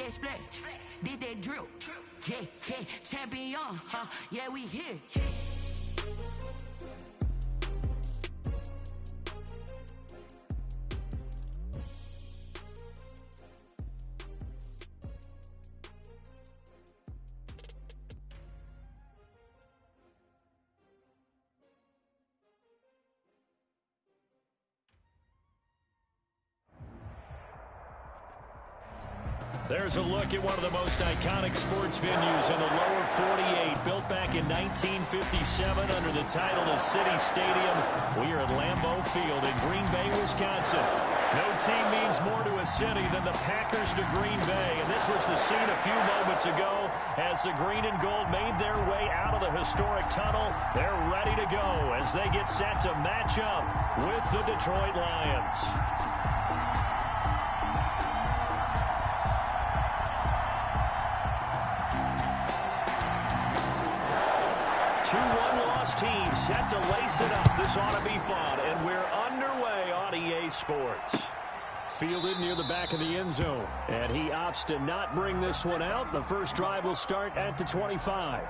that splat, did that drill. Yeah, yeah, champion, huh? Yeah, we here. There's a look at one of the most iconic sports venues in the lower 48, built back in 1957 under the title of City Stadium. We are at Lambeau Field in Green Bay, Wisconsin. No team means more to a city than the Packers to Green Bay, and this was the scene a few moments ago as the green and gold made their way out of the historic tunnel. They're ready to go as they get set to match up with the Detroit Lions. 2-1 loss team set to lace it up. This ought to be fun, and we're underway on EA Sports. Fielded near the back of the end zone, and he opts to not bring this one out. The first drive will start at the 25.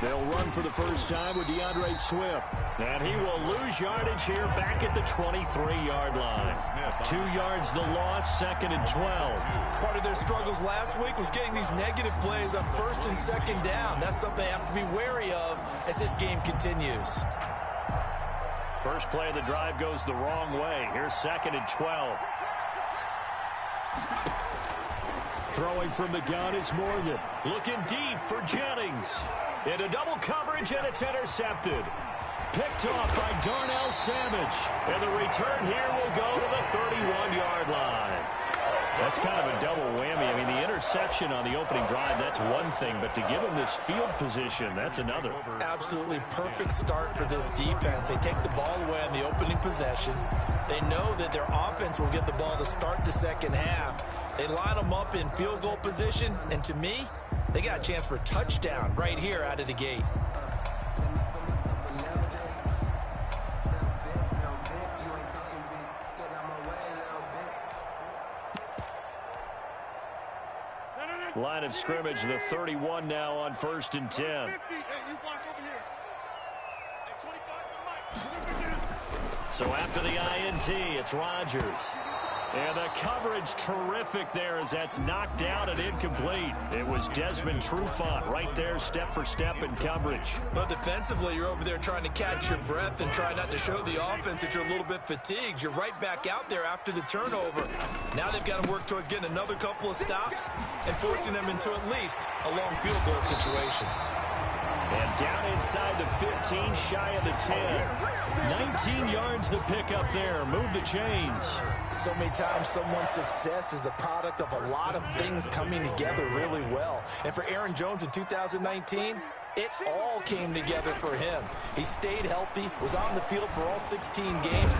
They'll run for the first time with DeAndre Swift. And he will lose yardage here back at the 23-yard line. 2 yards the loss, 2nd and 12. Part of their struggles last week was getting these negative plays on 1st and 2nd down. That's something they have to be wary of as this game continues. First play of the drive goes the wrong way. Here's 2nd and 12. Throwing from the gun is Morgan. Looking deep for Jennings. Into double coverage, and it's intercepted. Picked off by Darnell Savage. And the return here will go to the 31-yard line. That's kind of a double whammy. I mean, the interception on the opening drive, that's one thing. But to give him this field position, that's another. Absolutely perfect start for this defense. They take the ball away on the opening possession. They know that their offense will get the ball to start the second half. They line them up in field goal position. And to me, they got a chance for a touchdown right here out of the gate. Line of scrimmage, the 31 now on 1st and 10. So after the INT, it's Rodgers. And the coverage terrific there as that's knocked down and incomplete. It was Desmond Trufant right there, step for step in coverage. But defensively, you're over there trying to catch your breath and try not to show the offense that you're a little bit fatigued. You're right back out there after the turnover. Now they've got to work towards getting another couple of stops and forcing them into at least a long field goal situation. And down inside the 15, shy of the 10. 19 yards the pickup there. Move the chains. So many times someone's success is the product of a lot of things coming together really well. And for Aaron Jones in 2019, it all came together for him. He stayed healthy, was on the field for all 16 games.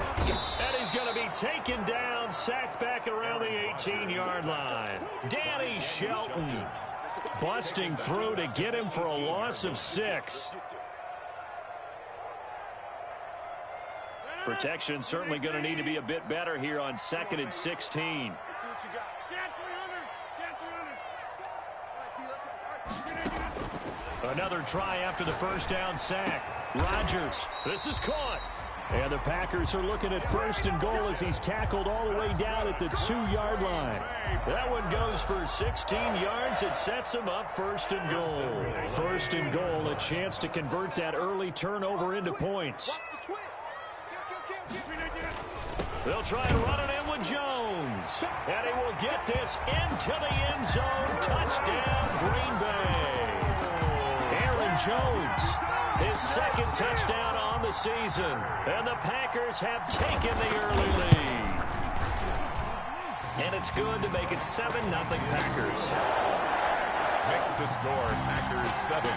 And he's going to be taken down, sacked back around the 18-yard line. Danny Shelton busting through to get him for a loss of 6. Protection certainly going to need to be a bit better here on 2nd and 16. Another try after the first down sack. Rodgers, this is caught. And the Packers are looking at 1st and goal as he's tackled all the way down at the 2-yard line. That one goes for 16 yards. It sets him up 1st and goal. 1st and goal, a chance to convert that early turnover into points. They'll try to run it in with Jones. And he will get this into the end zone. Touchdown, Green Bay. Aaron Jones, his 2nd touchdown on the season. And the Packers have taken the early lead. And it's good to make it 7-0 Packers. Makes the score Packers 7,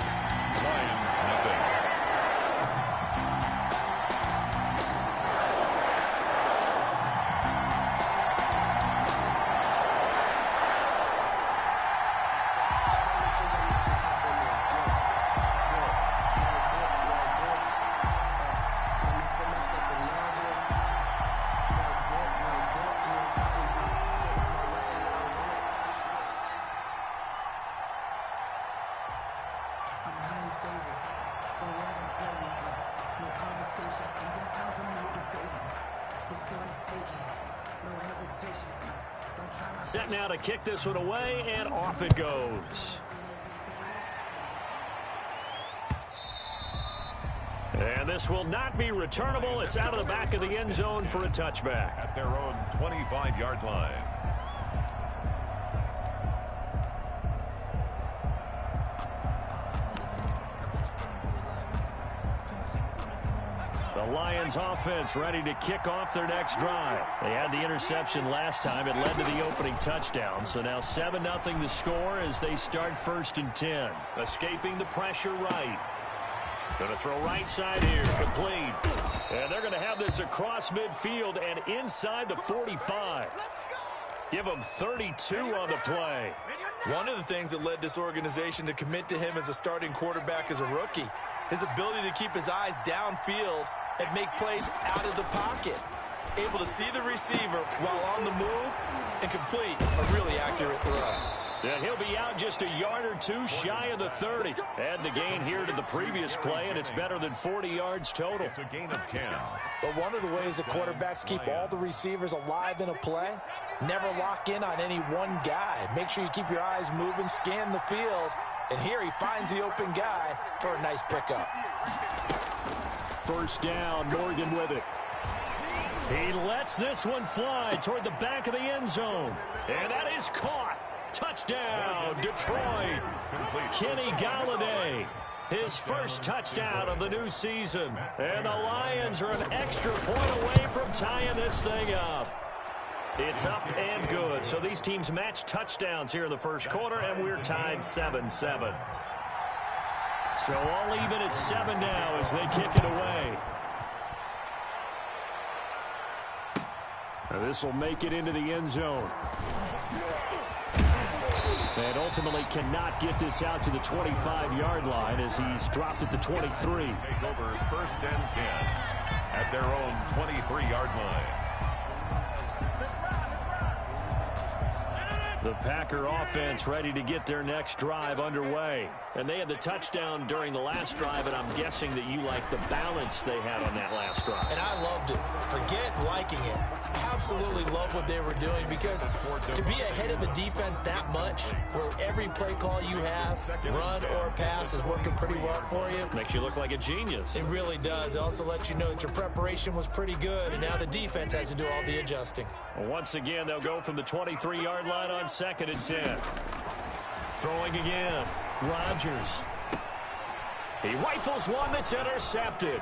Lions 0. Set now to kick this one away, and off it goes. And this will not be returnable. It's out of the back of the end zone for a touchback. At their own 25-yard line. The Lions offense ready to kick off their next drive. They had the interception last time. It led to the opening touchdown. So now 7-0 the score as they start 1st and 10. Escaping the pressure right. Going to throw right side here. Complete. And they're going to have this across midfield and inside the 45. Give them 32 on the play. One of the things that led this organization to commit to him as a starting quarterback as a rookie, his ability to keep his eyes downfield and make plays out of the pocket. Able to see the receiver while on the move and complete a really accurate throw. And he'll be out just a yard or two shy of the 30. Add the gain here to the previous play, and it's better than 40 yards total. It's a gain of 10. But one of the ways the quarterbacks keep all the receivers alive in a play, never lock in on any one guy. Make sure you keep your eyes moving, scan the field, and here he finds the open guy for a nice pickup. 1st down, Morgan with it. He lets this one fly toward the back of the end zone. And that is caught. Touchdown, Detroit. Kenny Galladay, his first touchdown of the new season. And the Lions are an extra point away from tying this thing up. It's up and good. So these teams match touchdowns here in the first quarter, and we're tied 7-7. So all even at 7 now as they kick it away. This will make it into the end zone. And ultimately cannot get this out to the 25-yard line as he's dropped at the 23. Take over 1st and 10 at their own 23-yard line. The Packer offense ready to get their next drive underway. And they had the touchdown during the last drive, and I'm guessing that you like the balance they had on that last drive. And I loved it. Forget liking it. Absolutely love what they were doing, because to be ahead of a defense that much, where every play call you have, run or pass, is working pretty well for you. Makes you look like a genius. It really does. It also lets you know that your preparation was pretty good, and now the defense has to do all the adjusting. Well, once again, they'll go from the 23-yard line on 2nd and 10. Throwing again. Rodgers. He rifles one that's intercepted.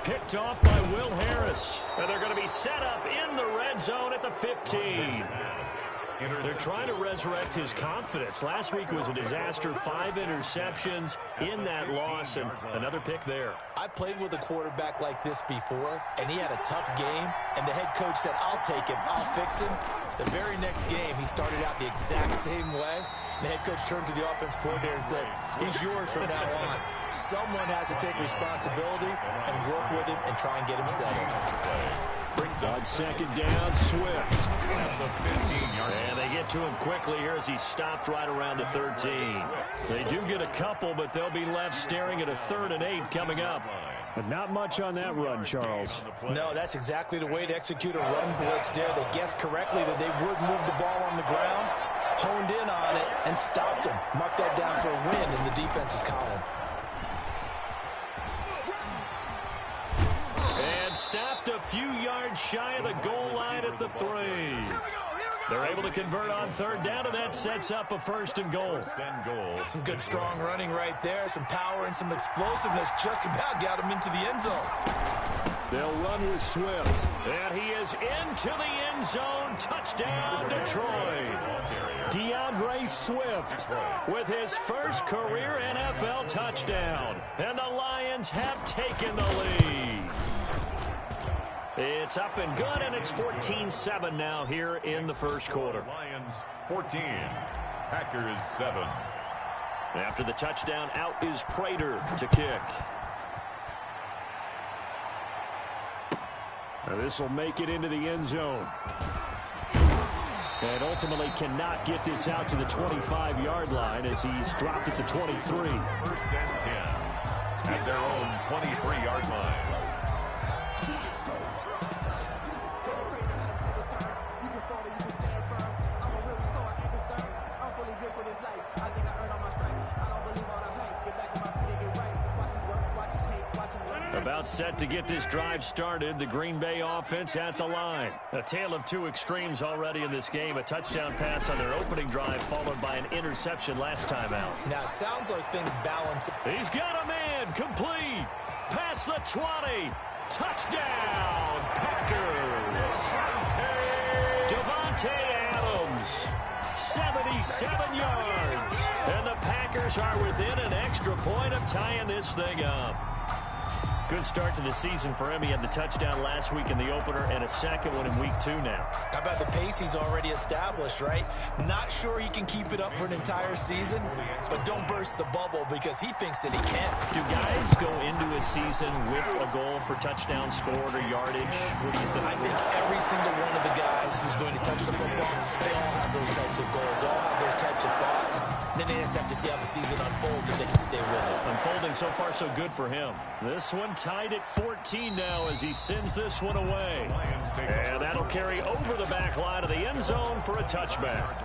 Picked off by Will Harris. And they're going to be set up in the red zone at the 15. They're trying to resurrect his confidence. Last week was a disaster. 5 interceptions in that loss, and another pick there. I played with a quarterback like this before, and he had a tough game, and the head coach said, "I'll take him, I'll fix him." The very next game, he started out the exact same way. The head coach turned to the offense coordinator and said, "He's yours from now on." Someone has to take responsibility and work with him and try and get him settled. On 2nd down, Swift. At the 15-yard line. And they get to him quickly here as he stopped right around the 13. They do get a couple, but they'll be left staring at a 3rd and 8 coming up. But not much on that run, Charles. No, that's exactly the way to execute a run blitz there. They guessed correctly that they would move the ball on the ground, honed in on it, and stopped them. Mark that down for a win in the defense's column. And stopped a few yards shy of the goal line at the 3. They're able to convert on 3rd down, and that sets up a 1st and goal. Some good, strong running right there. Some power and some explosiveness just about got him into the end zone. They'll run with Swift. And he is into the end zone. Touchdown, Detroit. DeAndre Swift with his first career NFL touchdown. And the Lions have taken the lead. It's up and good, and it's 14-7 now here in the first quarter. Lions 14, Packers 7. After the touchdown, out is Prater to kick. Now this will make it into the end zone. And ultimately cannot get this out to the 25-yard line as he's dropped at the 23. 1st and 10 at their own 23-yard line. About set to get this drive started. The Green Bay offense at the line. A tale of two extremes already in this game. A touchdown pass on their opening drive followed by an interception last time out. Now, it sounds like things balance. He's got a man. Complete. Past the 20. Touchdown, Packers. Devontae Adams. 77 yards. And the Packers are within an extra point of tying this thing up. Good start to the season for him. He had the touchdown last week in the opener and a second one in week 2 now. How about the pace he's already established, right? Not sure he can keep it up for an entire season, but don't burst the bubble because he thinks that he can. Do guys go into a season with a goal for touchdown scored or yardage? What do you think? I think every single one of the guys who's going to touch the football, they all have those types of goals. They all have those types of thoughts. Then they just have to see how the season unfolds if they can stay with it. Unfolding so far so good for him. This one tied at 14 now as he sends this one away. And that'll carry over the back line of the end zone for a touchback.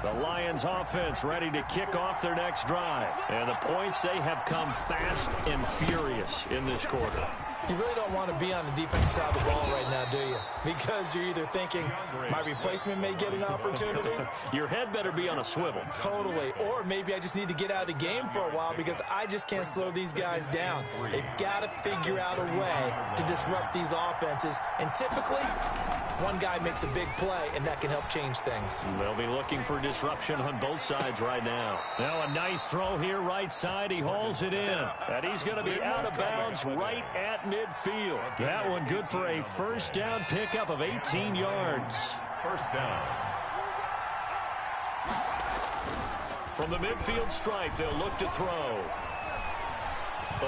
The Lions offense ready to kick off their next drive. And the points, they have come fast and furious in this quarter. You really don't want to be on the defensive side of the ball right now, do you? Because you're either thinking, my replacement may get an opportunity. Your head better be on a swivel. Totally. Or maybe I just need to get out of the game for a while because I just can't slow these guys down. They've got to figure out a way to disrupt these offenses. And typically, one guy makes a big play, and that can help change things. They'll be looking for disruption on both sides right now. Now a nice throw here right side. He hauls it in. And he's going to be out of bounds right at midfield. That one good for a first down pickup of 18 yards. First down. From the midfield stripe, they'll look to throw.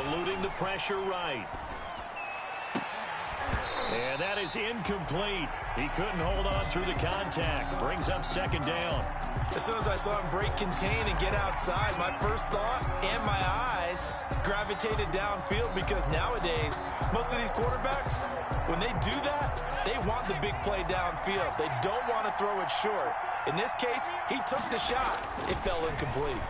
Eluding the pressure right. And that is incomplete. He couldn't hold on through the contact. Brings up second down. As soon as I saw him break contain and get outside, my first thought and my eyes gravitated downfield because nowadays, most of these quarterbacks, when they do that, they want the big play downfield. They don't want to throw it short. In this case, he took the shot. It fell incomplete.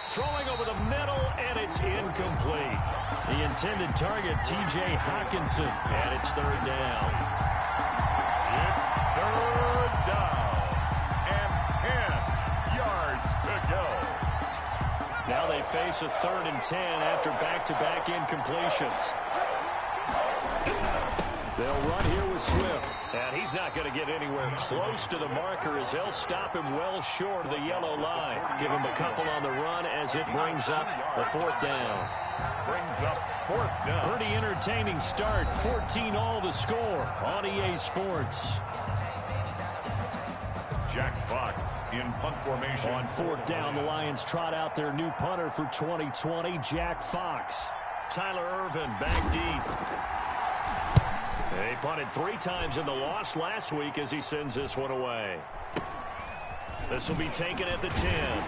Throwing over the middle, and it's incomplete. The intended target, T.J. Hawkinson, and it's third down. It's third down and 10 yards to go. Now they face a 3rd and 10 after back-to-back incompletions. They'll run here with Swift. And he's not going to get anywhere close to the marker as they'll stop him well short of the yellow line. Give him a couple on the run as it brings up the 4th down. Brings up 4th down. Pretty entertaining start. 14 all the score on EA Sports. Jack Fox in punt formation. On 4th down, the Lions trot out their new punter for 2020, Jack Fox. Tyler Irvin back deep. They punted 3 times in the loss last week as he sends this one away. This will be taken at the 10.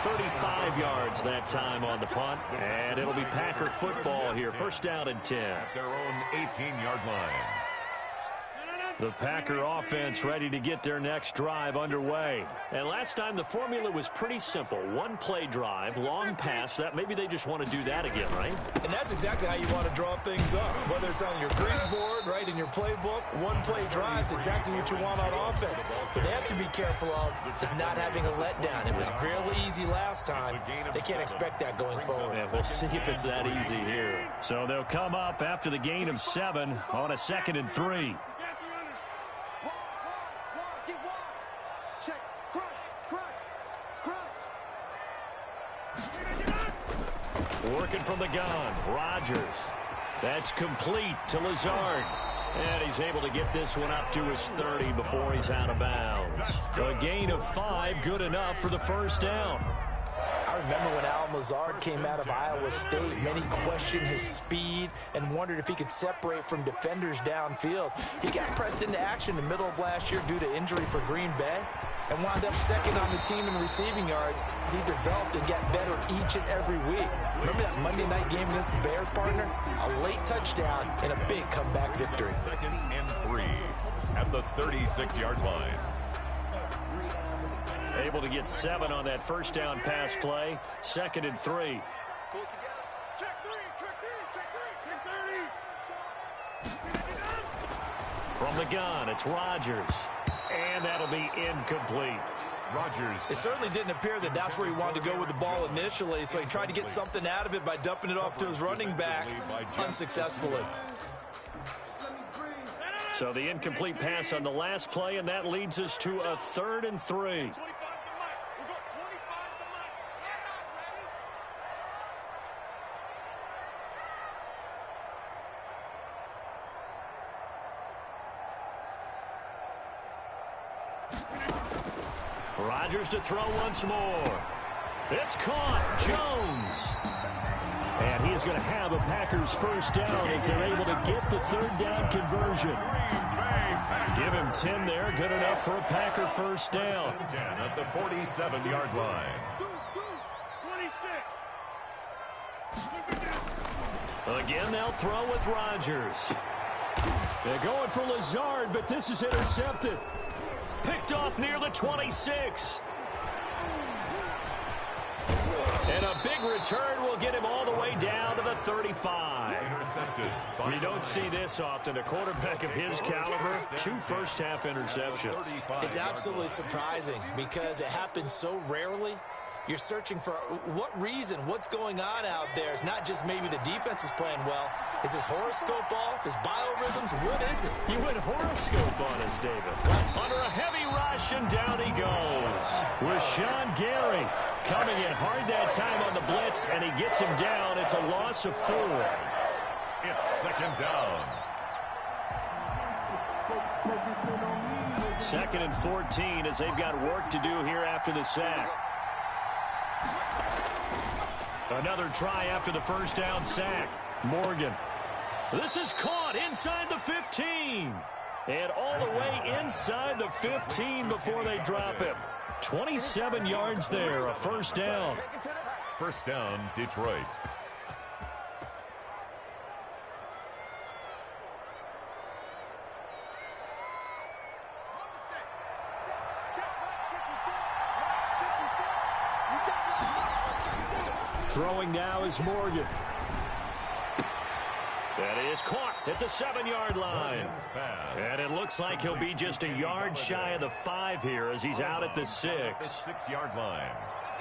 35 yards that time on the punt. And it'll be Packer football here. First down and 10. At their own 18-yard line. The Packer offense ready to get their next drive underway. And last time the formula was pretty simple. 1-play drive, long pass. That maybe they just want to do that again, right? And that's exactly how you want to draw things up. Whether it's on your grease board, right, in your playbook, 1-play drives exactly what you want on offense. But they have to be careful of is not having a letdown. It was fairly easy last time. They can't expect that going forward. Yeah, we'll see if it's that easy here. So they'll come up after the gain of 7 on a 2nd and 3. Working from the gun, Rodgers. That's complete to Lazard. And he's able to get this one up to his 30 before he's out of bounds. A gain of 5, good enough for the first down. I remember when Al Lazard came out of Iowa State, many questioned his speed and wondered if he could separate from defenders downfield. He got pressed into action in the middle of last year due to injury for Green Bay. and wound up second on the team in receiving yards as he developed and got better each and every week. Remember that Monday night game against the Bears, partner? A late touchdown and a big comeback victory. 2nd and 3 at the 36-yard line. Able to get 7 on that first down pass play. 2nd and 3. From the gun, it's Rodgers. And that'll be incomplete. Rodgers. It certainly didn't appear that that's where he wanted to go with the ball initially, so he tried to get something out of it by dumping it off to his running back unsuccessfully. So the incomplete pass on the last play, and that leads us to a 3rd and 3. Rodgers to throw once more. It's caught. Jones. And he is going to have a Packers first down as they're able to get the 3rd down conversion. Give him 10 there. Good enough for a Packer first down. 10 at the 47-yard line. Again, they'll throw with Rodgers. They're going for Lazard, but this is intercepted. Picked off near the 26. And a big return will get him all the way down to the 35. We don't see this often. A quarterback of his caliber, 2 first-half interceptions. It's absolutely surprising because it happens so rarely. You're searching for what reason, what's going on out there. It's not just maybe the defense is playing well. Is his horoscope off? His biorhythms? What is it? You went horoscope on us, David. Under a heavy rush, and down he goes. Rashawn Gary coming in hard that time on the blitz, and he gets him down. It's a loss of 4. It's 2nd down. 2nd and 14 as they've got work to do here after the sack. Another try after the first down sack. Morgan. This is caught inside the 15. And all the way inside the 15 before they drop him. 27 yards there, a first down. First down, Detroit. Throwing now is Morgan. That is caught at the 7-yard line. And it looks like he'll be just a yard shy of the 5 here as he's out at the 6. 6-yard line.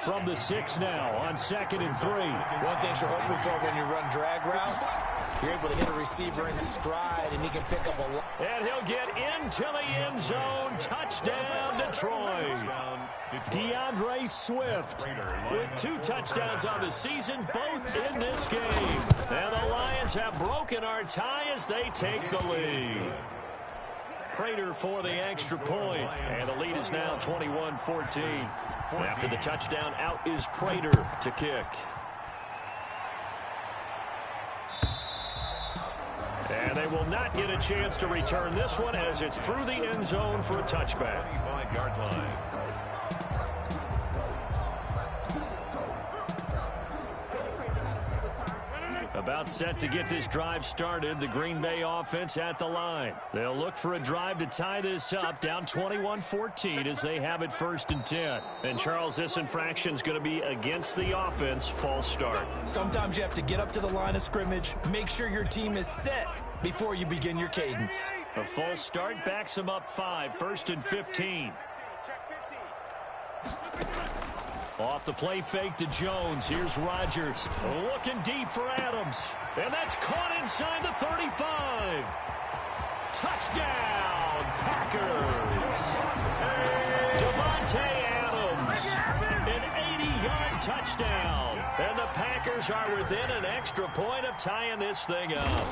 From the 6 now on 2nd and 3. One thing you're hoping for when you run drag routes, you're able to hit a receiver in stride, and he can pick up a lot. And he'll get into the end zone. Touchdown, Detroit. DeAndre Swift with 2 touchdowns on the season, both in this game. And the Lions have broken our tie as they take the lead. Prater for the extra point, and the lead is now 21-14. After the touchdown, out is Prater to kick. And they will not get a chance to return this one as it's through the end zone for a touchback. 25-yard line. About set to get this drive started, the Green Bay offense at the line. They'll look for a drive to tie this up, down 21-14 as they have it 1st and 10. And Charles, this infraction's going to be against the offense, false start. Sometimes you have to get up to the line of scrimmage, make sure your team is set before you begin your cadence. A false start backs them up 5, 1st and 15. Off the play fake to Jones. Here's Rodgers. Looking deep for Adams. And that's caught inside the 35. Touchdown, Packers. Devontae Adams. An 80-yard touchdown. And the Packers are within an extra point of tying this thing up.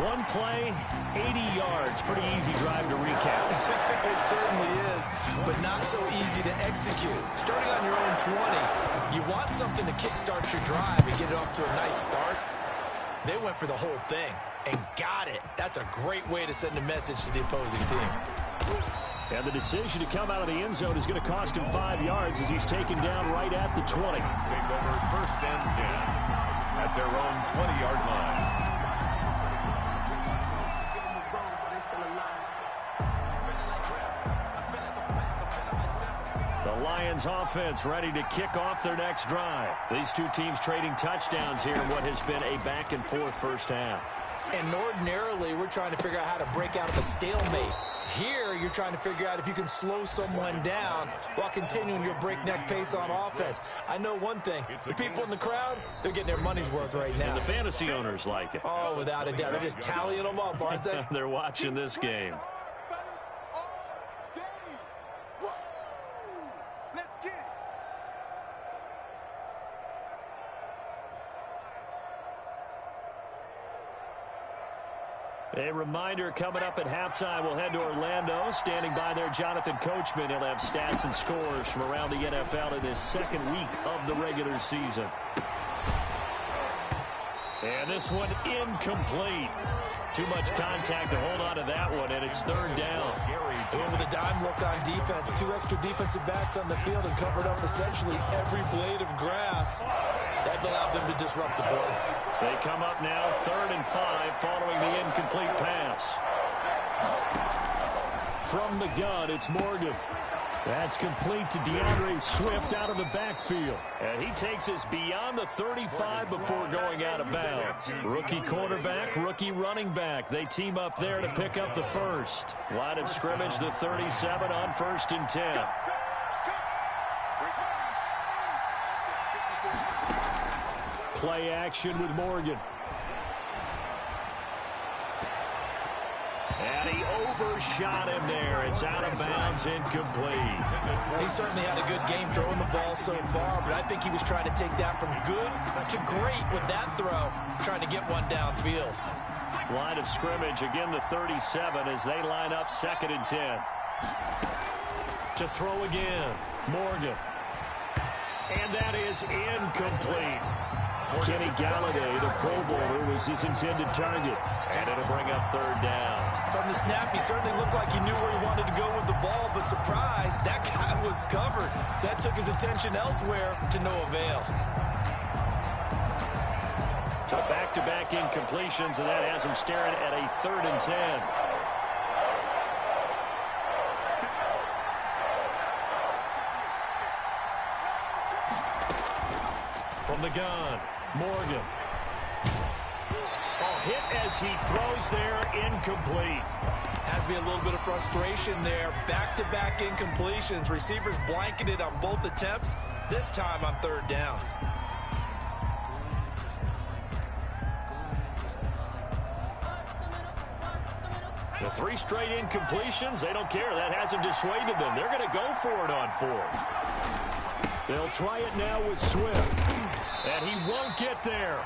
One play, 80 yards. Pretty easy drive to recap. It certainly is, but not so easy to execute. Starting on your own 20, you want something to kickstart your drive and get it off to a nice start. They went for the whole thing and got it. That's a great way to send a message to the opposing team. And the decision to come out of the end zone is going to cost him 5 yards as he's taken down right at the 20. Take over 1st and 10 at their own 20-yard line. The Lions offense ready to kick off their next drive. These two teams trading touchdowns here in what has been a back-and-forth first half. And ordinarily, we're trying to figure out how to break out of a stalemate. Here, you're trying to figure out if you can slow someone down while continuing your breakneck pace on offense. I know one thing. The people in the crowd, they're getting their money's worth right now. And the fantasy owners like it. Oh, without a doubt. They're just tallying them up, aren't they? They're watching this game. A reminder coming up at halftime, we'll head to Orlando. Standing by there, Jonathan Coachman. He'll have stats and scores from around the NFL in this second week of the regular season. And this one incomplete. Too much contact to hold on to that one, and it's 3rd down. And with a dime look on defense, 2 extra defensive backs on the field and covered up essentially every blade of grass. That allowed them to disrupt the play. They come up now 3rd and 5 following the incomplete pass. From the gun, it's Morgan. That's complete to DeAndre Swift out of the backfield. And he takes us beyond the 35 before going out of bounds. Rookie quarterback, rookie running back. They team up there to pick up the first. Line of scrimmage, the 37 on 1st and 10. Play action with Morgan. And he overshot him there. It's out of bounds, incomplete. He certainly had a good game throwing the ball so far, but I think he was trying to take that from good to great with that throw, trying to get one downfield. Line of scrimmage, again the 37 as they line up 2nd and 10. To throw again, Morgan. And that is incomplete. Kenny Galladay, the Pro Bowler, was his intended target. And it'll bring up 3rd down. From the snap, he certainly looked like he knew where he wanted to go with the ball, but surprise, that guy was covered. So that took his attention elsewhere to no avail. So back-to-back incompletions, and that has him staring at a 3rd and 10. From the gun, Morgan. Hit as he throws there, incomplete. Has to be a little bit of frustration there. Back-to-back incompletions. Receivers blanketed on both attempts, this time on 3rd down. The 3 straight incompletions, they don't care. That hasn't dissuaded them. They're going to go for it on 4th. They'll try it now with Swift. And he won't get there.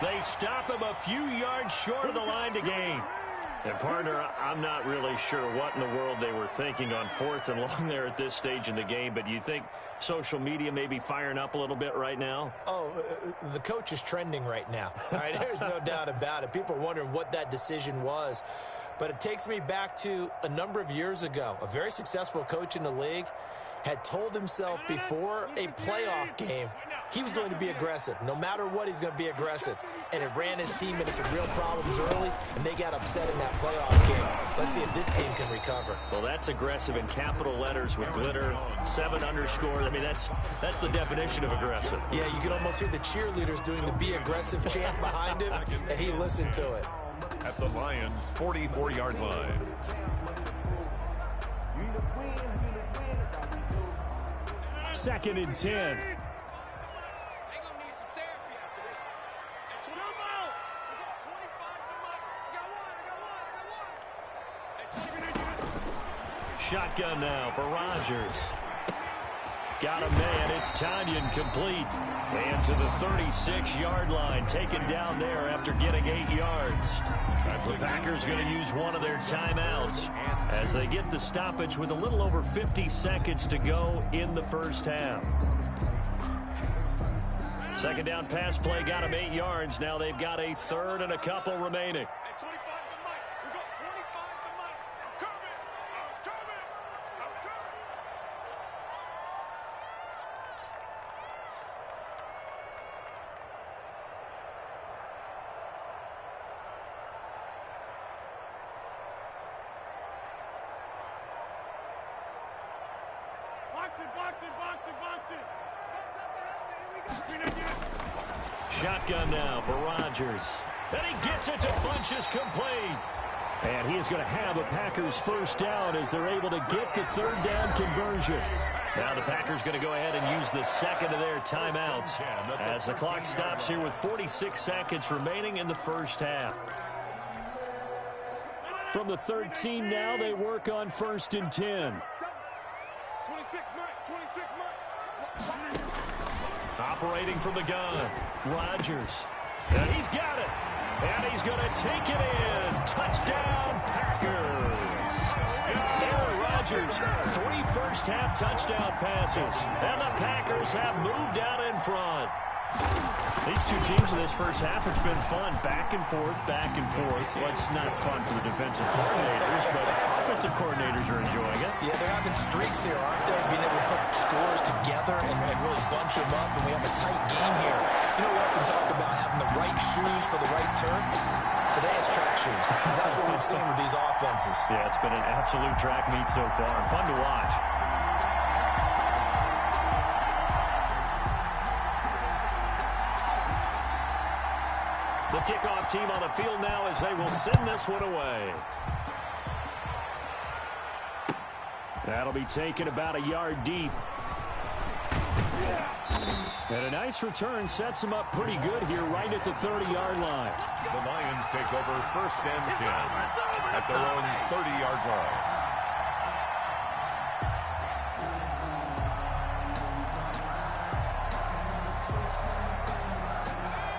They stop him a few yards short of the line to gain. And, partner, I'm not really sure what in the world they were thinking on 4th and long there at this stage in the game, but you think social media may be firing up a little bit right now? Oh, the coach is trending right now. All right, there's no doubt about it. People are wondering what that decision was. But it takes me back to a number of years ago. A very successful coach in the league had told himself before a playoff game he was going to be aggressive. No matter what, he's going to be aggressive. And it ran his team into some real problems early, and they got upset in that playoff game. Let's see if this team can recover. Well, that's aggressive in capital letters with glitter, 7 underscore. I mean, that's the definition of aggressive. Yeah, you can almost hear the cheerleaders doing the be aggressive chant behind him, and he listened to it. At the Lions' 44-yard line. Second and 10. Shotgun now for Rodgers. Got a man. It's Tanyan complete. And to the 36-yard line. Taken down there after getting 8 yards. The Packers going to use one of their timeouts as they get the stoppage with a little over 50 seconds to go in the first half. Second down pass play got them 8 yards. Now they've got a 3rd and a couple remaining. Shotgun now for Rodgers. And he gets it to Funchess complete. And he is going to have a Packers first down as they're able to get the third down conversion. Now the Packers going to go ahead and use the second of their timeouts as the clock stops here with 46 seconds remaining in the first half. From the 13 now, they work on 1st and 10. Operating from the gun, Rodgers. And he's got it. And he's going to take it in. Touchdown, Packers. Aaron Rodgers, 3 first-half touchdown passes. And the Packers have moved out in front. These two teams in this first half, it's been fun. Back and forth, back and forth. Well, it's not fun for the defensive coordinators, but offensive coordinators are enjoying it. Yeah, they're having streaks here, aren't they? Being able to put scores together and really bunch them up, and we have a tight game here. You know, we often talk about having the right shoes for the right turf. Today it's track shoes, because that's what we've seen with these offenses. Yeah, it's been an absolute track meet so far, and fun to watch. The kickoff team on the field now as they will send this one away. That'll be taken about a yard deep. And a nice return sets him up pretty good here right at the 30-yard line. The Lions take over 1st and 10 at their own 30-yard line.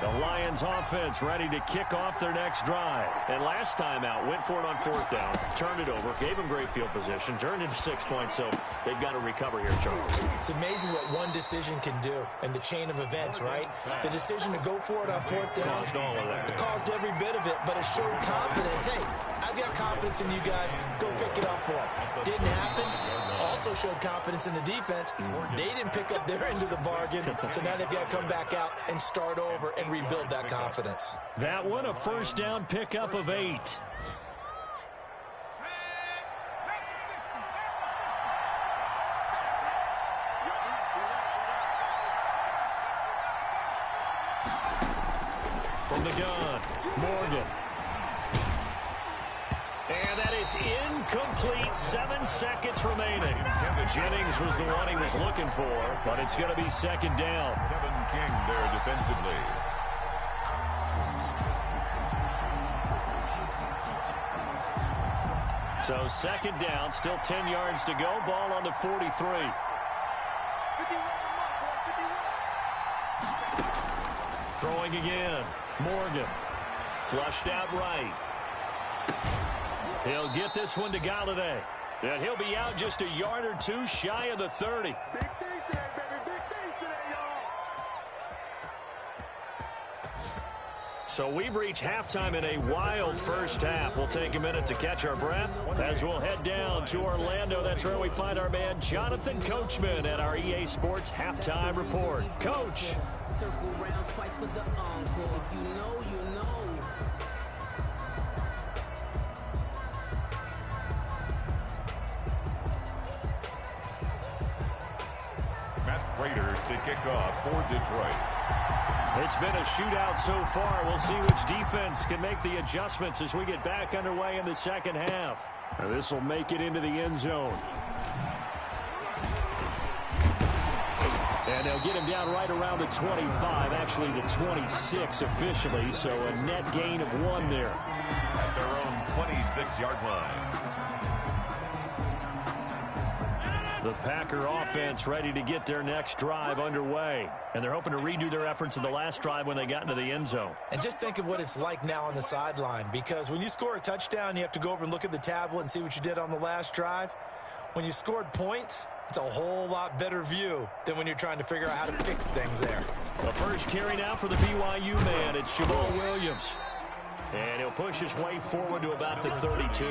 The Lions offense ready to kick off their next drive. And last time out, went for it on 4th down, turned it over, gave them great field position, turned into 6 points, so they've got to recover here, Charles. It's amazing what one decision can do in the chain of events, right? The decision to go for it on 4th down. Caused all of that. It caused every bit of it, but it showed confidence. Hey, I've got confidence in you guys. Go pick it up for them. Didn't happen. Also showed confidence in the defense. They didn't pick up their end of the bargain, so now they've got to come back out and start over and rebuild that confidence. That one, a first down pickup of 8. From the gun, Morgan. And that is incomplete. 7 seconds remaining. Jennings was the one he was looking for, but it's going to be 2nd down. Kevin King there defensively. So 2nd down, still 10 yards to go. Ball on the 43. Throwing again. Morgan. Flushed out right. He'll get this one to Galladay. And he'll be out just a yard or two shy of the 30. Big things today, baby. Big things today, y'all. So we've reached halftime in a wild first half. We'll take a minute to catch our breath as we'll head down to Orlando. That's where we find our man Jonathan Coachman at our EA Sports Halftime Report. Coach. Circle round twice for the encore. If you know, you know. Prater to kick off for Detroit. It's been a shootout so far. We'll see which defense can make the adjustments as we get back underway in the second half. And this will make it into the end zone. And they'll get him down right around the 25, actually the 26 officially, so a net gain of 1 there. At their own 26-yard line. The Packer offense ready to get their next drive underway. And they're hoping to redo their efforts in the last drive when they got into the end zone. And just think of what it's like now on the sideline, because when you score a touchdown, you have to go over and look at the tablet and see what you did on the last drive. When you scored points, it's a whole lot better view than when you're trying to figure out how to fix things there. The first carry now for the BYU man. It's Jamal Williams. And he'll push his way forward to about the 32.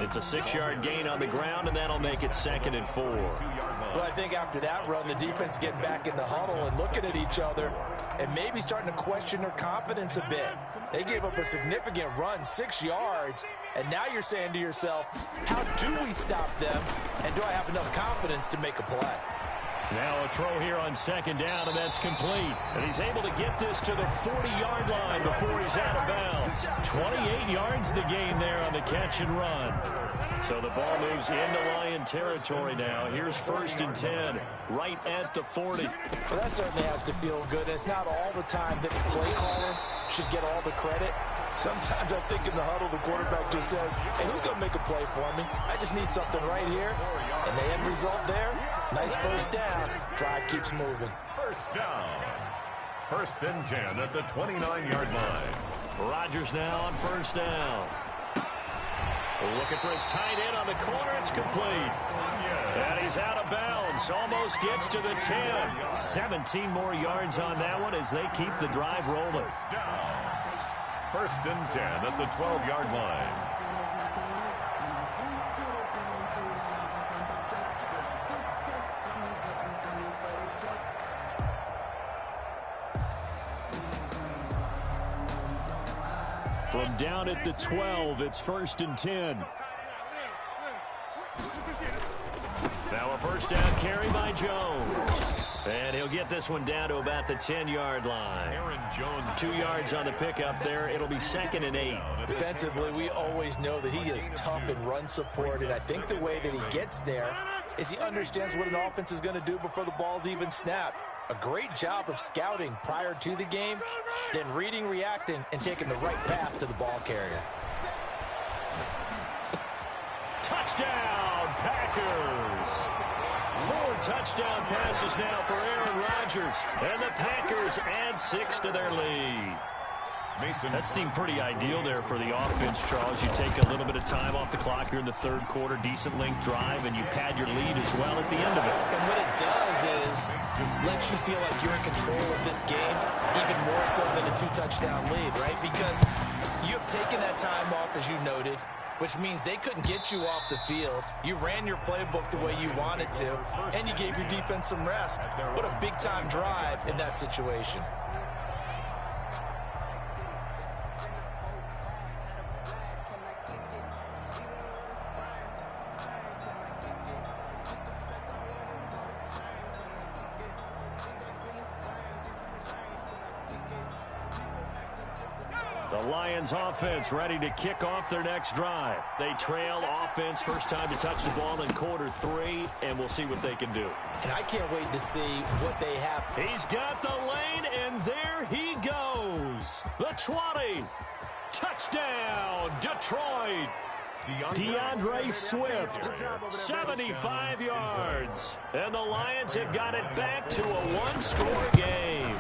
It's a 6-yard gain on the ground, and that'll make it 2nd and 4. Well, I think after that run, the defense getting back in the huddle and looking at each other and maybe starting to question their confidence a bit. They gave up a significant run, 6 yards, and now you're saying to yourself, how do we stop them, and do I have enough confidence to make a play? Now a throw here on 2nd down, and that's complete. And he's able to get this to the 40-yard line before he's out of bounds. 28 yards the gain there on the catch and run. So the ball moves into Lion territory now. Here's 1st and 10, right at the 40. Well, that certainly has to feel good. It's not all the time that the play caller should get all the credit. Sometimes I think in the huddle, the quarterback just says, hey, who's going to make a play for me? I just need something right here. And the end result there, nice first down. Drive keeps moving. First down. 1st and 10 at the 29-yard line. Rodgers now on 1st down. Looking for his tight end on the corner. It's complete. And he's out of bounds. Almost gets to the 10. 17 more yards on that one as they keep the drive rolling. 1st and 10 at the 12-yard line. From down at the 12, it's 1st and 10. Now a 1st down carry by Jones. And he'll get this one down to about the 10-yard line. Aaron Jones, 2 yards on the pickup there. It'll be 2nd and 8. Defensively, we always know that he is tough in run support, and I think the way that he gets there is he understands what an offense is going to do before the ball's even snapped. A great job of scouting prior to the game, then reading, reacting, and taking the right path to the ball carrier. Touchdown, Packers! 4 touchdown passes now for Aaron Rodgers, and the Packers add 6 to their lead. That seemed pretty ideal there for the offense, Charles. You take a little bit of time off the clock here in the 3rd quarter, decent length drive, and you pad your lead as well at the end of it. And what it does is let you feel like you're in control of this game, even more so than a 2-touchdown lead, right? Because you have taken that time off, as you noted, which means they couldn't get you off the field. You ran your playbook the way you wanted to, and you gave your defense some rest. What a big-time drive in that situation. The Lions offense ready to kick off their next drive. They trail offense, first time to touch the ball in quarter 3, and we'll see what they can do. And I can't wait to see what they have. He's got the lane, and there he goes. The 20. Touchdown, Detroit. DeAndre Swift, 75 yards. And the Lions have got it back to a 1-score game.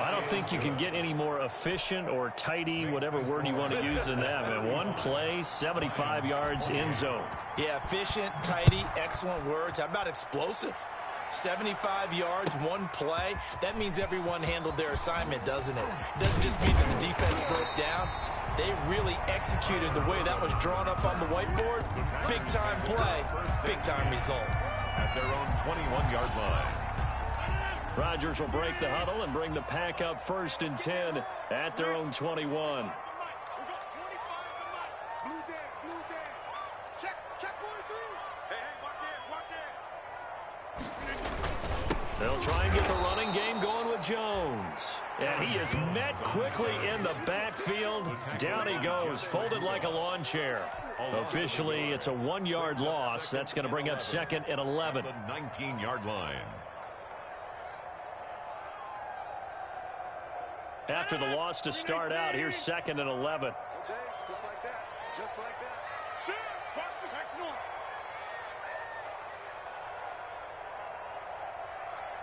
I don't think you can get any more efficient or tidy, whatever word you want to use in that. Man, 1 play, 75 yards, end zone. Yeah, efficient, tidy, excellent words. How about explosive? 75 yards, 1 play. That means everyone handled their assignment, doesn't it? It doesn't just mean that the defense broke down. They really executed the way that was drawn up on the whiteboard. Big-time play, big-time result. At their own 21-yard line. Rodgers will break the huddle and bring the pack up 1st and 10 at their own 21. They'll try and get the running game going with Jones. And he is met quickly in the backfield. Down he goes, folded like a lawn chair. Officially, it's a 1-yard loss. That's going to bring up 2nd and 11. The 19-yard line. After the loss to start out, here's 2nd and 11. Okay, just like that. Just like that. Shit! Watch this. Heck no.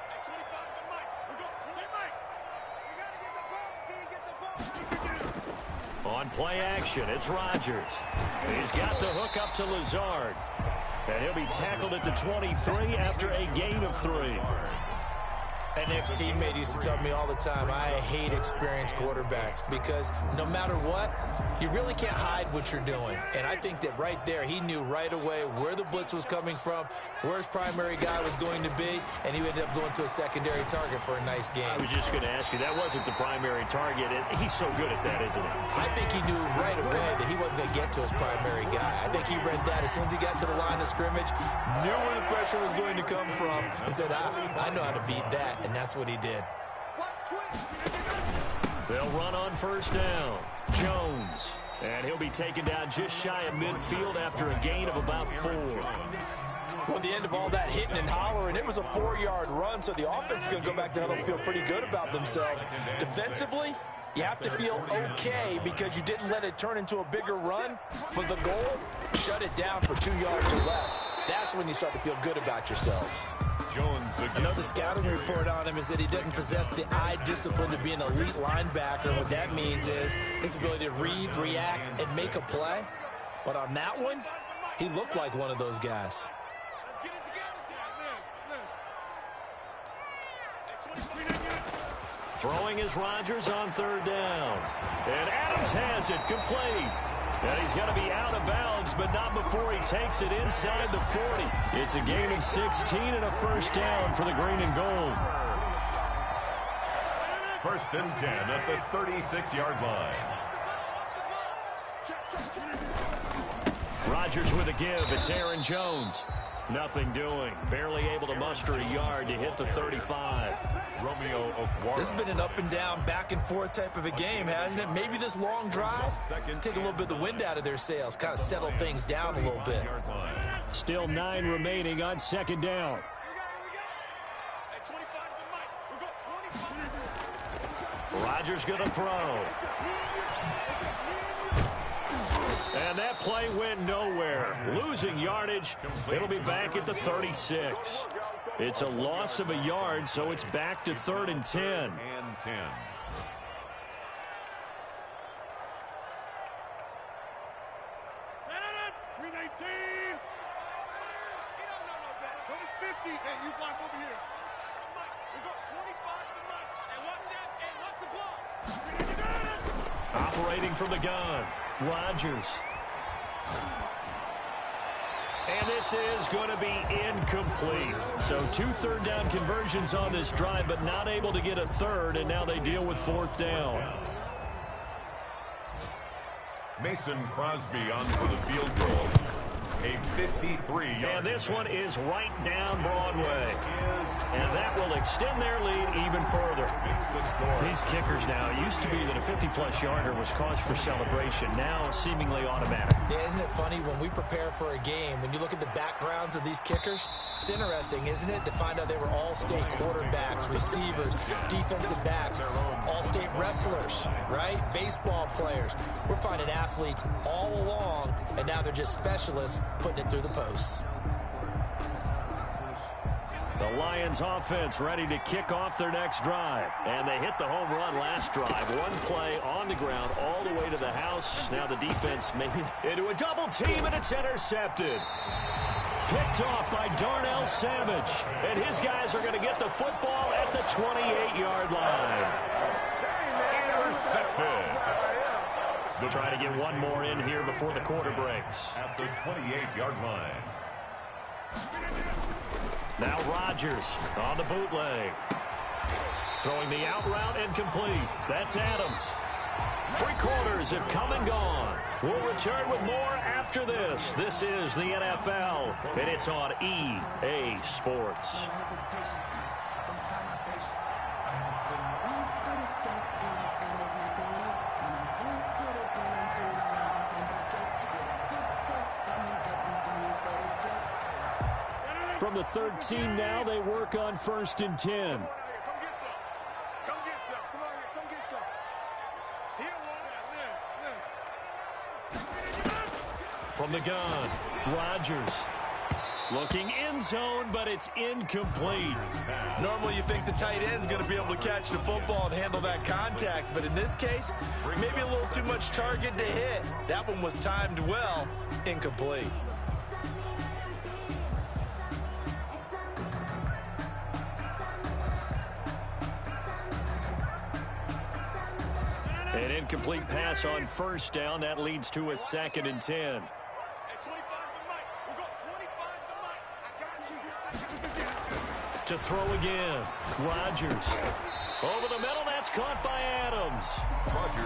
Hey, 25 to Mike. We go. 20 Mike. We got to get the ball. Can you get the ball? On play action, it's Rodgers. He's got the hook up to Lazard. And he'll be tackled at the 23 after a gain of 3. An ex-teammate used to tell me all the time, I hate experienced quarterbacks because no matter what, you really can't hide what you're doing. And I think that right there, he knew right away where the blitz was coming from, where his primary guy was going to be, and he ended up going to a secondary target for a nice game. I was just going to ask you, that wasn't the primary target. He's so good at that, isn't he? I think he knew right away that he wasn't going to get to his primary guy. I think he read that as soon as he got to the line of scrimmage, knew where the pressure was going to come from, and said, I know how to beat that. And that's what he did. They'll run on first down. Jones. And he'll be taken down just shy of midfield after a gain of about 4. Well, at the end of all that hitting and hollering, it was a 4-yard run, so the offense is going to go back down and feel pretty good about themselves. Defensively, you have to feel okay because you didn't let it turn into a bigger run. But the goal, shut it down for 2 yards or less. That's when you start to feel good about yourselves. Jones again. I know the scouting report on him is that he doesn't possess the eye discipline to be an elite linebacker. And what that means is his ability to read, react, and make a play. But on that one, he looked like one of those guys. Throwing is Rodgers on third down. And Adams has it complete. And he's going to be out of bounds, but not before he takes it inside the 40. It's a gain of 16 and a first down for the green and gold. First and 10 at the 36-yard line. Rodgers with a give. It's Aaron Jones. Nothing doing. Barely able to muster a yard to hit the 35. Romeo Okwara. This has been an up and down, back and forth type of a game, hasn't it? Maybe this long drive, take a little bit of the wind out of their sails, kind of settle things down a little bit. Still 9 remaining on second down. Rodgers going to throw. And that play went nowhere. Losing yardage. It'll be back at the 36. It's a loss of a yard, so it's back to 3rd and 10. And 10. Operating from the gun, Rodgers. And this is going to be incomplete. So 2 third-down conversions on this drive, but not able to get a third, and now they deal with 4th down. Mason Crosby on for the field goal. A 53-yard. And this one is right down Broadway. And that will extend their lead even further. These kickers now, it used to be that a 50-plus yarder was cause for celebration. Now seemingly automatic. Yeah, isn't it funny when we prepare for a game, when you look at the backgrounds of these kickers, it's interesting, isn't it, to find out they were all-state quarterbacks, receivers, defensive backs, all-state wrestlers, right? Baseball players. We're finding athletes all along, and now they're just specialists putting it through the posts. The Lions offense ready to kick off their next drive. And they hit the home run last drive. One play on the ground all the way to the house. Now the defense maybe into a double team, and it's intercepted. Picked off by Darnell Savage. And his guys are going to get the football at the 28-yard line. Intercepted. They'll try to get one more in here before the quarter breaks. At the 28-yard line. Now Rodgers on the bootleg. Throwing the out route incomplete. That's Adams. 3 quarters have come and gone. We'll return with more after this. This is the NFL, and it's on EA Sports. From the 13 now, they work on 1st and 10. From the gun, Rodgers. Looking end zone, but it's incomplete. Normally you think the tight end's going to be able to catch the football and handle that contact, but in this case, maybe a little too much target to hit. That one was timed well, incomplete. An incomplete pass on first down. That leads to a 2nd and 10. To throw again. Rodgers. Over the middle, that's caught by Adams.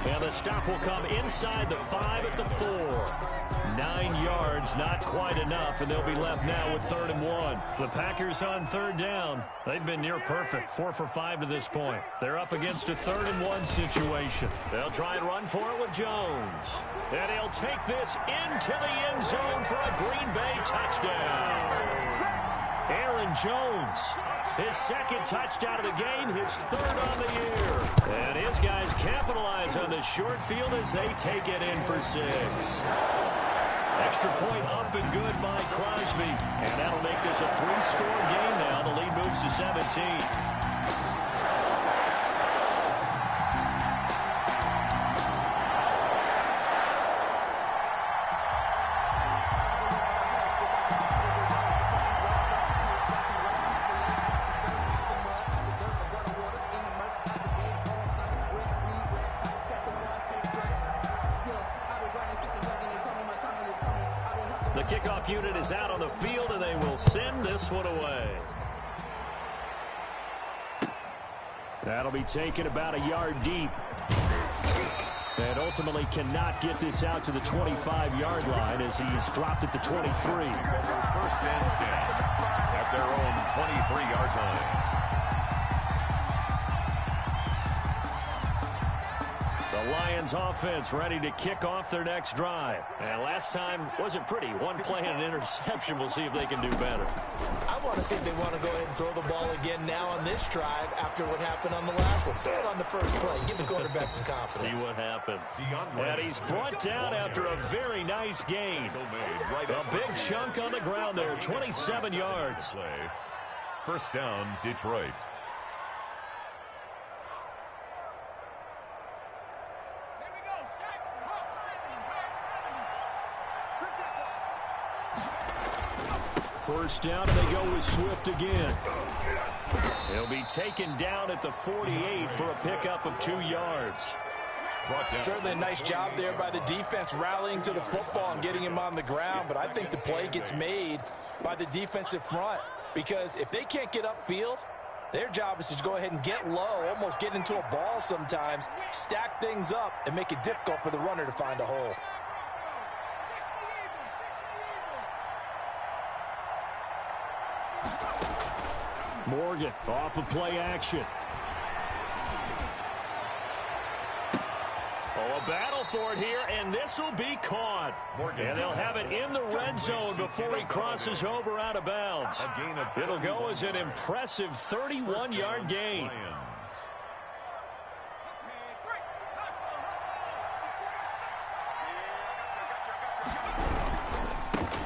And the stop will come inside the 5 at the 4. 9 yards, not quite enough, and they'll be left now with 3rd and 1. The Packers on 3rd down. They've been near perfect, 4 for 5 to this point. They're up against a 3rd and 1 situation. They'll try and run for it with Jones. And he'll take this into the end zone for a Green Bay touchdown. Aaron Jones, his 2nd touchdown of the game, his 3rd on the year. And his guys capitalize on the short field as they take it in for 6. Extra point up and good by Crosby. And that'll make this a 3-score game now. The lead moves to 17. The kickoff unit is out on the field, and they will send this one away. That'll be taken about a yard deep. And ultimately cannot get this out to the 25-yard line as he's dropped at the 23. 1st and 10 at their own 23-yard line. The Lions offense ready to kick off their next drive. And last time wasn't pretty. One play and an interception. We'll see if they can do better. I want to see if they want to go ahead and throw the ball again now on this drive after what happened on the last one. Throw it on the first play. Give the quarterback some confidence. See what happens. And he's brought down after a very nice gain. A big chunk on the ground there, 27 yards. 1st down, Detroit. First down, and they go with Swift again. He'll be taken down at the 48 for a pickup of 2 yards. Certainly a nice job there by the defense rallying to the football and getting him on the ground, but I think the play gets made by the defensive front because if they can't get upfield, their job is to go ahead and get low, almost get into a ball sometimes, stack things up, and make it difficult for the runner to find a hole. Morgan off of play action. Oh, a battle for it here, and this will be caught. And they'll have it in the red zone before he crosses over out of bounds. It'll go as an impressive 31-yard gain.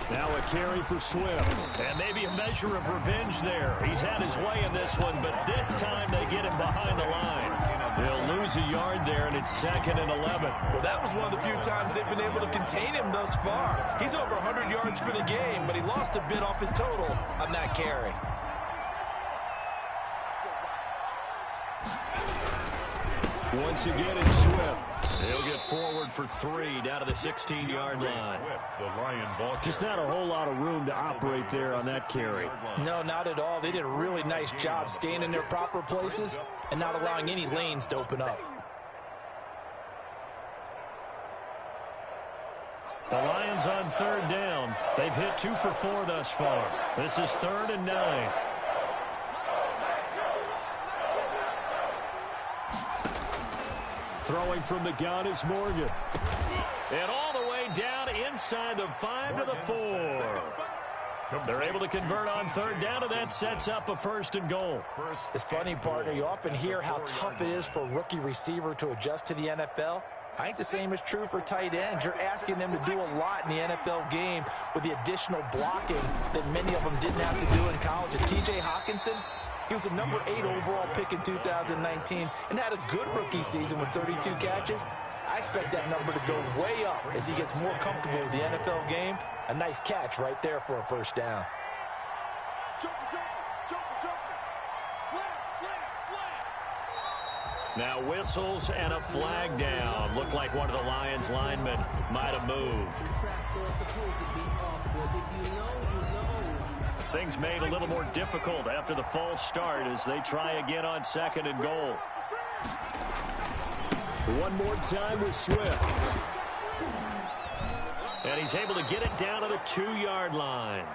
Now a carry for Swift. And maybe a measure of revenge there. He's had his way in this one, but this time they get him behind the line. They'll lose a yard there, and it's 2nd and 11. Well, that was one of the few times they've been able to contain him thus far. He's over 100 yards for the game, but he lost a bit off his total on that carry. Once again, it's Swift. He'll get forward for 3 down to the 16-yard line. Just not a whole lot of room to operate there on that carry. No, not at all. They did a really nice job staying in their proper places and not allowing any lanes to open up. The Lions on 3rd down. They've hit 2 for 4 thus far. This is 3rd and 9. Throwing from the gun is Morgan. And all the way down inside the 5 to the 4. They're able to convert on 3rd down, and that sets up a 1st and goal. It's funny, partner. You often hear how tough it is for a rookie receiver to adjust to the NFL. I think the same is true for tight ends. You're asking them to do a lot in the NFL game with the additional blocking that many of them didn't have to do in college. And T.J. Hawkinson, he was a number 8 overall pick in 2019 and had a good rookie season with 32 catches. I expect that number to go way up as he gets more comfortable with the NFL game. A nice catch right there for a 1st down. Now whistles and a flag down. Looked like one of the Lions linemen might have moved. Things made a little more difficult after the false start as they try again on 2nd and goal. One more time with Swift. And he's able to get it down to the 2-yard line.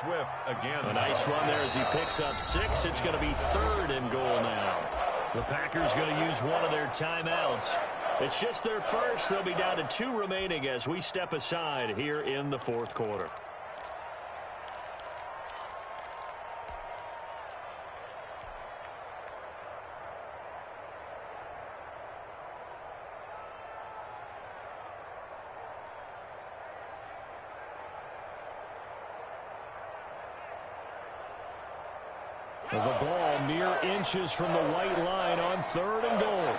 Swift again. A nice run there as he picks up 6. It's going to be 3rd and goal now. The Packers going to use one of their timeouts. It's just their first. They'll be down to 2 remaining as we step aside here in the 4th quarter. The ball mere inches from the white line on 3rd and goal.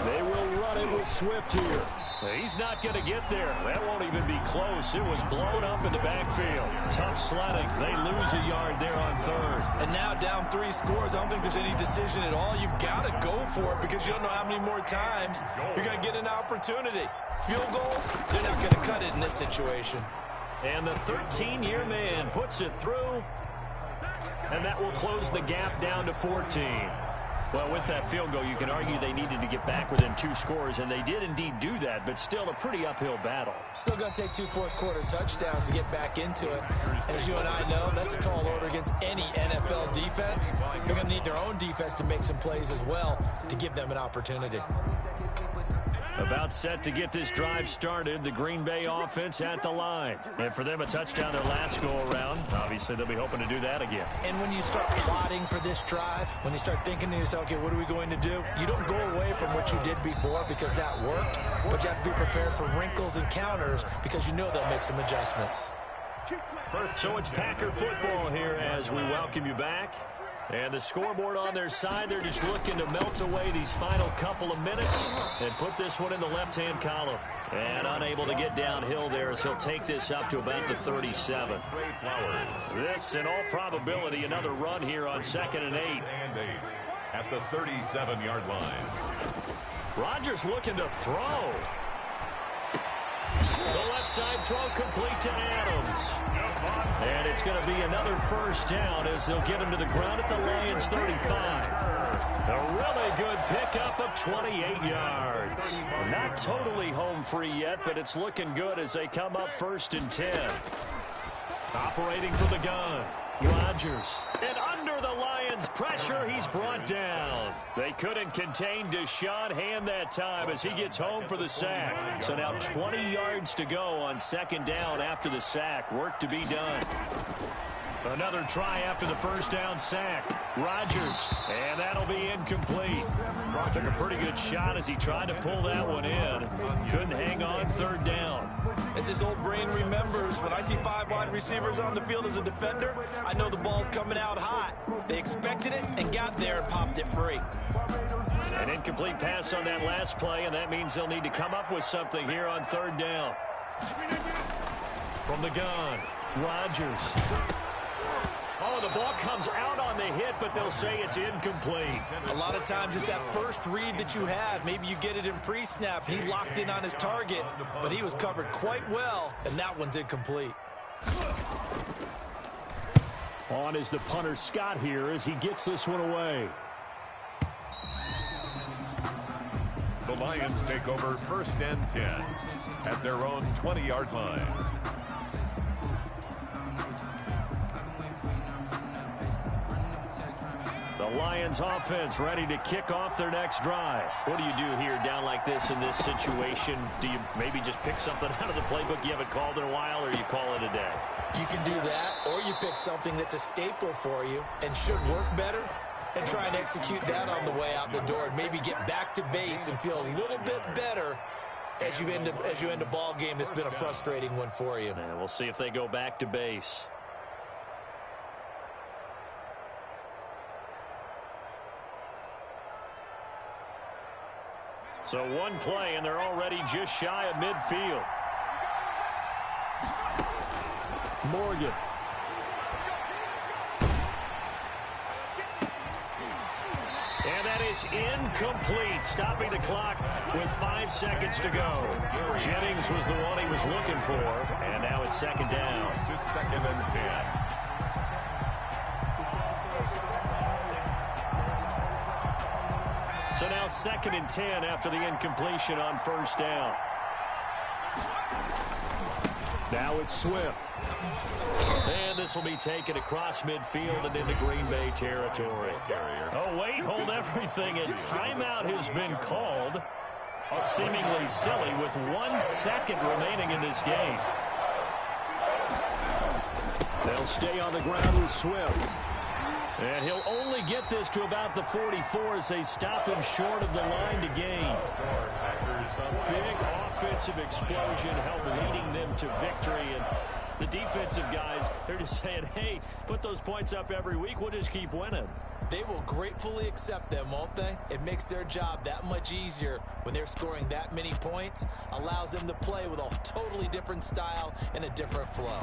They will run it with Swift here. He's not going to get there. That won't even be close. It was blown up in the backfield. Tough sledding. They lose a yard there on 3rd. And now down 3 scores. I don't think there's any decision at all. You've got to go for it because you don't know how many more times you're going to get an opportunity. Field goals, they're not going to cut it in this situation. And the 13-year man puts it through. And that will close the gap down to 14. Well, with that field goal, you can argue they needed to get back within 2 scores, and they did indeed do that, but still a pretty uphill battle. Still going to take 2 fourth-quarter touchdowns to get back into it. And as you and I know, that's a tall order against any NFL defense. They're going to need their own defense to make some plays as well to give them an opportunity. About set to get this drive started, the Green Bay offense at the line. And for them, a touchdown their last go-around. Obviously, they'll be hoping to do that again. And when you start plotting for this drive, when you start thinking to yourself, okay, what are we going to do? You don't go away from what you did before because that worked, but you have to be prepared for wrinkles and counters because you know they'll make some adjustments. So it's Packer football here as we welcome you back. And the scoreboard on their side, they're just looking to melt away these final couple of minutes and put this one in the left-hand column. And unable to get downhill there as he'll take this up to about the 37. This, in all probability, another run here on 2nd and 8. At the 37-yard line. Rodgers looking to throw. The left side throw complete to Adams. And it's going to be another first down as they'll get him to the ground at the Lions 35. A really good pickup of 28 yards. Not totally home free yet, but it's looking good as they come up 1st and 10. Operating from the gun. Rodgers. And under the Lions' pressure, he's brought down. They couldn't contain Deshaun Hand that time as he gets home for the sack. So now 20 yards to go on 2nd down after the sack. Work to be done. Another try after the first down sack. Rodgers. And that'll be incomplete. Took a pretty good shot as he tried to pull that one in. Couldn't hang on 3rd down. As his old brain remembers, when I see 5 wide receivers on the field as a defender, I know the ball's coming out hot. They expected it and got there and popped it free. An incomplete pass on that last play, and that means they'll need to come up with something here on 3rd down. From the gun, Rodgers. Oh, the ball comes out on the hit, but they'll say it's incomplete. A lot of times it's that first read that you have. Maybe you get it in pre-snap. He locked in on his target, but he was covered quite well, and that one's incomplete. On is the punter Scott here as he gets this one away. The Lions take over 1st and 10 at their own 20-yard line. The Lions offense ready to kick off their next drive. What do you do here down like this in this situation? Do you maybe just pick something out of the playbook you haven't called in a while, or you call it a day? You can do that, or you pick something that's a staple for you and should work better and try and execute that on the way out the door and maybe get back to base and feel a little bit better as you end a ball game that's been a frustrating one for you. And we'll see if they go back to base. So one play, and they're already just shy of midfield. Morgan. is incomplete, stopping the clock with 5 seconds to go. Jennings was the one he was looking for, and now it's second down. To second and 10. So now second and 10 after the incompletion on first down. Now it's Swift. And this will be taken across midfield and into Green Bay territory. Oh, wait, hold everything. And timeout has been called. Seemingly silly with 1 second remaining in this game. They'll stay on the ground with Swift. And he'll only get this to about the 44 as they stop him short of the line to gain. Big offensive explosion help leading them to victory. And the defensive guys, they're just saying, hey, put those points up every week. We'll just keep winning. They will gratefully accept them, won't they? It makes their job that much easier when they're scoring that many points. Allows them to play with a totally different style and a different flow.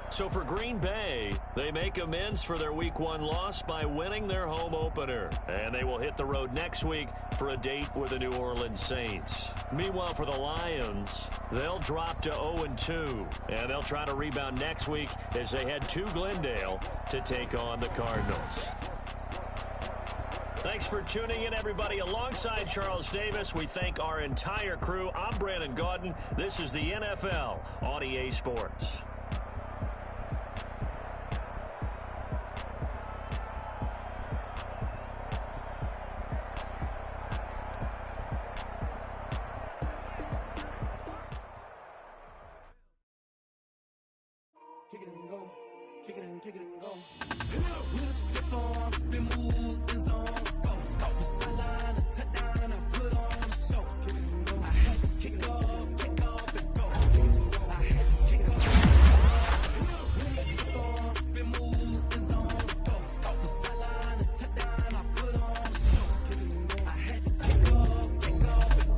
So for Green Bay, they make amends for their Week 1 loss by winning their home opener. And they will hit the road next week for a date with the New Orleans Saints. Meanwhile, for the Lions, they'll drop to 0-2. And they'll try to rebound next week as they head to Glendale to take on the Cardinals. Thanks for tuning in, everybody. Alongside Charles Davis, we thank our entire crew. I'm Brandon Gaudin. This is the NFL on EA Sports. Kick it and go. Kick it and go. With a stiff arm, spin move, and zone, scope. For sideline, a touchdown, I put on a show. Kick it and go. I had to kick off, and go. I had to kick off. With a stiff arm, spin move, and zone, scope. For sideline, a touchdown, I put on a show. Kick it and go. I had to kick off, and go. I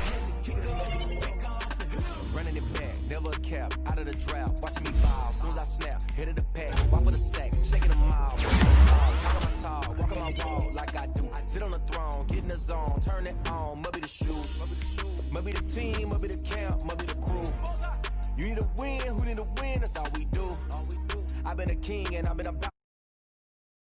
had to kick off, and go. Running it back, never a cap, out of the draft. Watching me ball, soon as I snap, hit of the pack, walk for the sack, shaking them all, talking my tall, walking my wall like I do. Sit on the throne, get in the zone, turn it on, must be the shoes, must be the team, must be the camp, must be the crew. You need a win, who need a win, that's all we do. I've been a king and I've been about